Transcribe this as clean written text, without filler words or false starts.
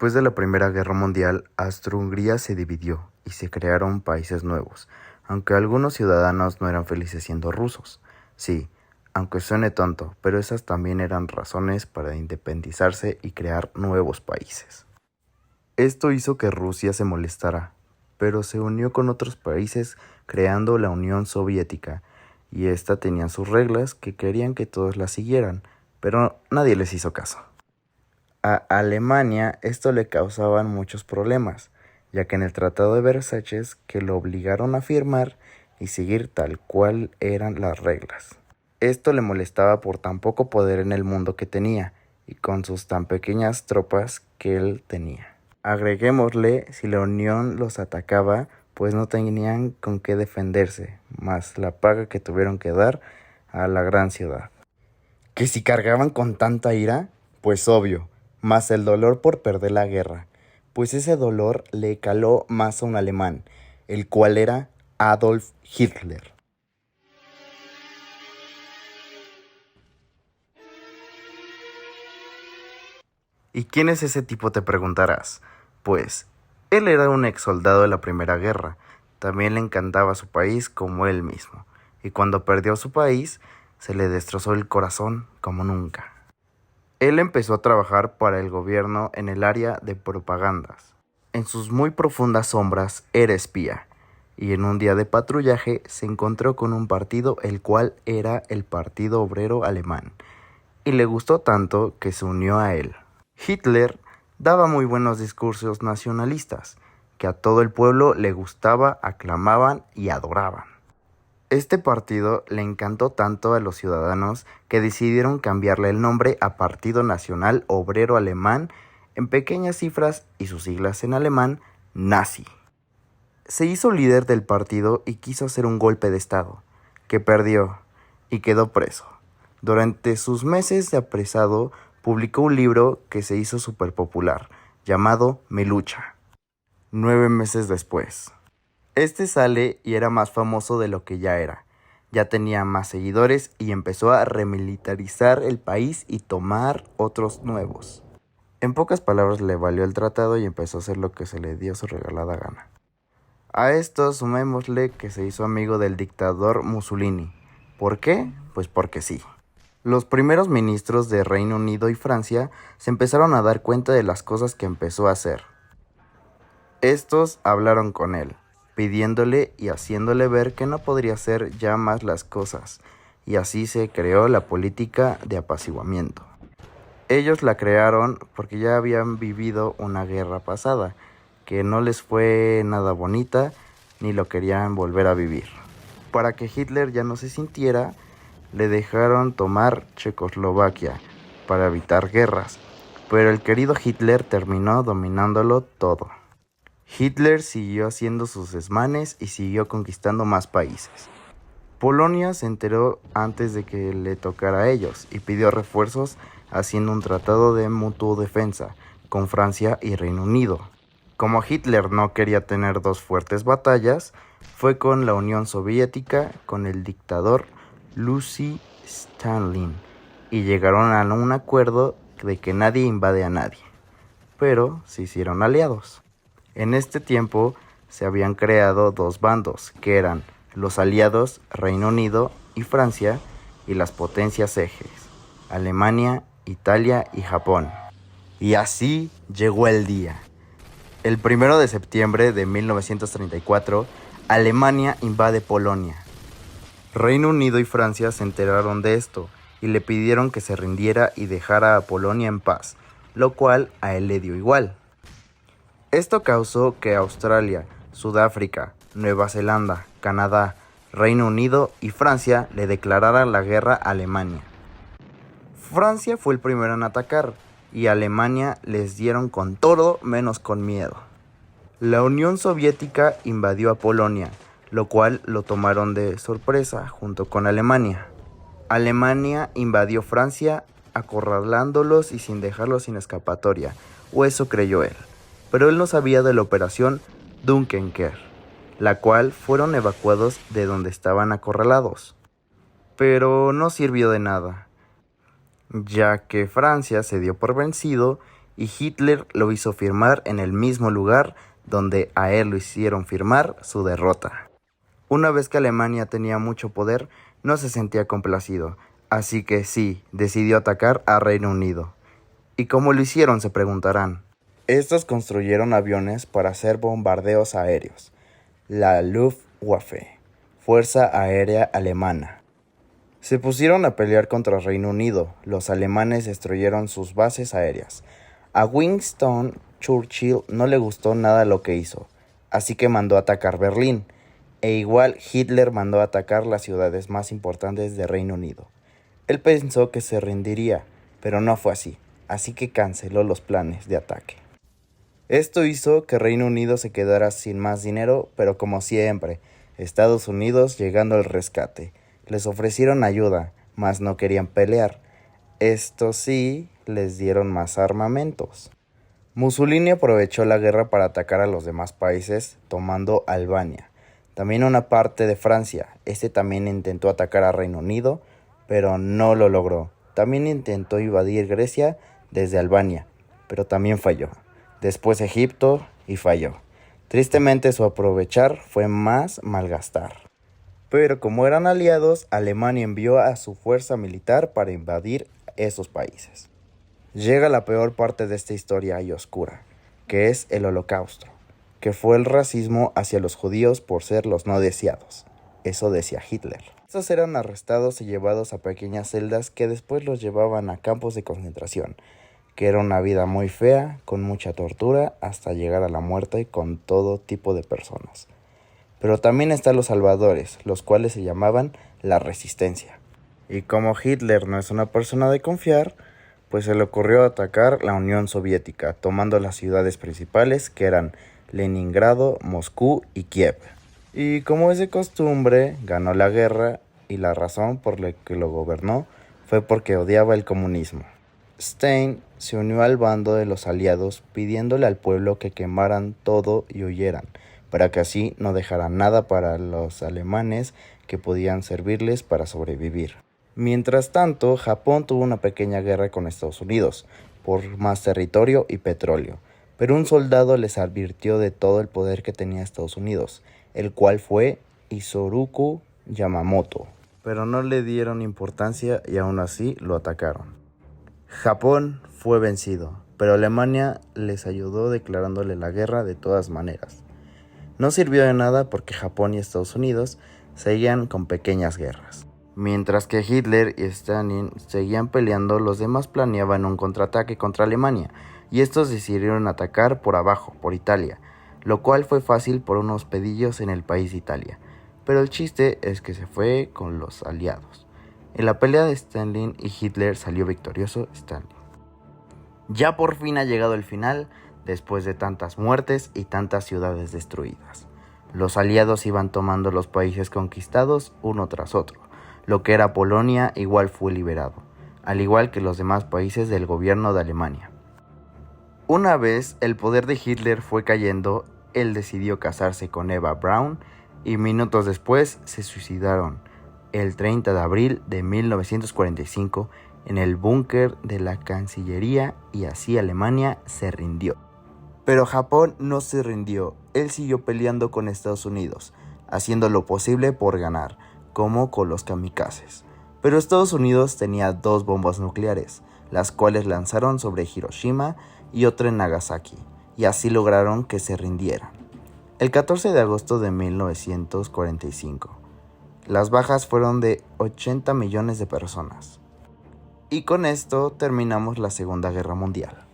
Después de la Primera Guerra Mundial, Austro-Hungría se dividió y se crearon países nuevos, aunque algunos ciudadanos no eran felices siendo rusos. Sí, aunque suene tonto, pero esas también eran razones para independizarse y crear nuevos países. Esto hizo que Rusia se molestara, pero se unió con otros países creando la Unión Soviética, y esta tenía sus reglas que querían que todos las siguieran, pero nadie les hizo caso. A Alemania esto le causaban muchos problemas, ya que en el Tratado de Versalles que lo obligaron a firmar y seguir tal cual eran las reglas. Esto le molestaba por tan poco poder en el mundo que tenía y con sus tan pequeñas tropas que él tenía. Agreguémosle, si la Unión los atacaba, pues no tenían con qué defenderse, más la paga que tuvieron que dar a la gran ciudad. ¿Que si cargaban con tanta ira? Pues obvio, más el dolor por perder la guerra, pues ese dolor le caló más a un alemán, el cual era Adolf Hitler. ¿Y quién es ese tipo, te preguntarás? Pues, él era un ex soldado de la Primera Guerra, también le encantaba su país como él mismo, y cuando perdió su país, se le destrozó el corazón como nunca. Él empezó a trabajar para el gobierno en el área de propagandas. En sus muy profundas sombras era espía, y en un día de patrullaje se encontró con un partido el cual era el Partido Obrero Alemán, y le gustó tanto que se unió a él. Hitler daba muy buenos discursos nacionalistas, que a todo el pueblo le gustaba, aclamaban y adoraban. Este partido le encantó tanto a los ciudadanos que decidieron cambiarle el nombre a Partido Nacional Obrero Alemán, en pequeñas cifras y sus siglas en alemán, Nazi. Se hizo líder del partido y quiso hacer un golpe de estado, que perdió y quedó preso. Durante sus meses de apresado, publicó un libro que se hizo súper popular, llamado Mi lucha. 9 meses después. Este sale y era más famoso de lo que ya era. Ya tenía más seguidores y empezó a remilitarizar el país y tomar otros nuevos. En pocas palabras le valió el tratado y empezó a hacer lo que se le dio su regalada gana. A esto sumémosle que se hizo amigo del dictador Mussolini. ¿Por qué? Pues porque sí. Los primeros ministros de Reino Unido y Francia se empezaron a dar cuenta de las cosas que empezó a hacer. Estos hablaron con él, pidiéndole y haciéndole ver que no podría hacer ya más las cosas, y así se creó la política de apaciguamiento. Ellos la crearon porque ya habían vivido una guerra pasada, que no les fue nada bonita, ni lo querían volver a vivir. Para que Hitler ya no se sintiera, le dejaron tomar Checoslovaquia para evitar guerras, pero el querido Hitler terminó dominándolo todo. Hitler siguió haciendo sus desmanes y siguió conquistando más países. Polonia se enteró antes de que le tocara a ellos y pidió refuerzos haciendo un tratado de mutua defensa con Francia y Reino Unido. Como Hitler no quería tener dos fuertes batallas, fue con la Unión Soviética con el dictador Lucy Stalin y llegaron a un acuerdo de que nadie invade a nadie, pero se hicieron aliados. En este tiempo se habían creado dos bandos, que eran los aliados Reino Unido y Francia y las potencias ejes, Alemania, Italia y Japón. Y así llegó el día. El 1 de septiembre de 1934, Alemania invade Polonia. Reino Unido y Francia se enteraron de esto y le pidieron que se rindiera y dejara a Polonia en paz, lo cual a él le dio igual. Esto causó que Australia, Sudáfrica, Nueva Zelanda, Canadá, Reino Unido y Francia le declararan la guerra a Alemania. Francia fue el primero en atacar y Alemania les dieron con todo menos con miedo. La Unión Soviética invadió a Polonia, lo cual lo tomaron de sorpresa junto con Alemania. Alemania invadió Francia acorralándolos y sin dejarlos sin escapatoria, o eso creyó él. Pero él no sabía de la operación Dunkerque, la cual fueron evacuados de donde estaban acorralados. Pero no sirvió de nada, ya que Francia se dio por vencido y Hitler lo hizo firmar en el mismo lugar donde a él lo hicieron firmar su derrota. Una vez que Alemania tenía mucho poder, no se sentía complacido, así que sí, decidió atacar a Reino Unido. ¿Y cómo lo hicieron?, se preguntarán. Estos construyeron aviones para hacer bombardeos aéreos. La Luftwaffe, Fuerza Aérea Alemana. Se pusieron a pelear contra Reino Unido. Los alemanes destruyeron sus bases aéreas. A Winston Churchill no le gustó nada lo que hizo, así que mandó a atacar Berlín. E igual Hitler mandó a atacar las ciudades más importantes de Reino Unido. Él pensó que se rendiría, pero no fue así que canceló los planes de ataque. Esto hizo que Reino Unido se quedara sin más dinero, pero como siempre, Estados Unidos llegando al rescate. Les ofrecieron ayuda, mas no querían pelear. Esto sí, les dieron más armamentos. Mussolini aprovechó la guerra para atacar a los demás países, tomando Albania. También una parte de Francia. Este también intentó atacar a Reino Unido, pero no lo logró. También intentó invadir Grecia desde Albania, pero también falló. Después Egipto y falló. Tristemente su aprovechar fue más malgastar. Pero como eran aliados, Alemania envió a su fuerza militar para invadir esos países. Llega la peor parte de esta historia y oscura, que es el Holocausto, que fue el racismo hacia los judíos por ser los no deseados. Eso decía Hitler. Estos eran arrestados y llevados a pequeñas celdas que después los llevaban a campos de concentración, que era una vida muy fea, con mucha tortura, hasta llegar a la muerte con todo tipo de personas. Pero también están los salvadores, los cuales se llamaban la Resistencia. Y como Hitler no es una persona de confiar, pues se le ocurrió atacar la Unión Soviética, tomando las ciudades principales que eran Leningrado, Moscú y Kiev. Y como es de costumbre, ganó la guerra y la razón por la que lo gobernó fue porque odiaba el comunismo. Stein se unió al bando de los aliados pidiéndole al pueblo que quemaran todo y huyeran, para que así no dejaran nada para los alemanes que podían servirles para sobrevivir. Mientras tanto, Japón tuvo una pequeña guerra con Estados Unidos por más territorio y petróleo, pero un soldado les advirtió de todo el poder que tenía Estados Unidos, el cual fue Isoroku Yamamoto, pero no le dieron importancia y aún así lo atacaron. Japón fue vencido, pero Alemania les ayudó declarándole la guerra de todas maneras. No sirvió de nada porque Japón y Estados Unidos seguían con pequeñas guerras. Mientras que Hitler y Stalin seguían peleando, los demás planeaban un contraataque contra Alemania, y estos decidieron atacar por abajo, por Italia, lo cual fue fácil por unos pedillos en el país de Italia. Pero el chiste es que se fue con los aliados. En la pelea de Stalin y Hitler salió victorioso Stalin. Ya por fin ha llegado el final, después de tantas muertes y tantas ciudades destruidas. Los aliados iban tomando los países conquistados uno tras otro. Lo que era Polonia igual fue liberado, al igual que los demás países del gobierno de Alemania. Una vez el poder de Hitler fue cayendo, él decidió casarse con Eva Braun y minutos después se suicidaron, el 30 de abril de 1945, en el búnker de la Cancillería, y así Alemania se rindió. Pero Japón no se rindió, él siguió peleando con Estados Unidos, haciendo lo posible por ganar, como con los kamikazes. Pero Estados Unidos tenía 2 bombas nucleares, las cuales lanzaron sobre Hiroshima y otra en Nagasaki, y así lograron que se rindieran. El 14 de agosto de 1945, las bajas fueron de 80 millones de personas. Y con esto terminamos la Segunda Guerra Mundial.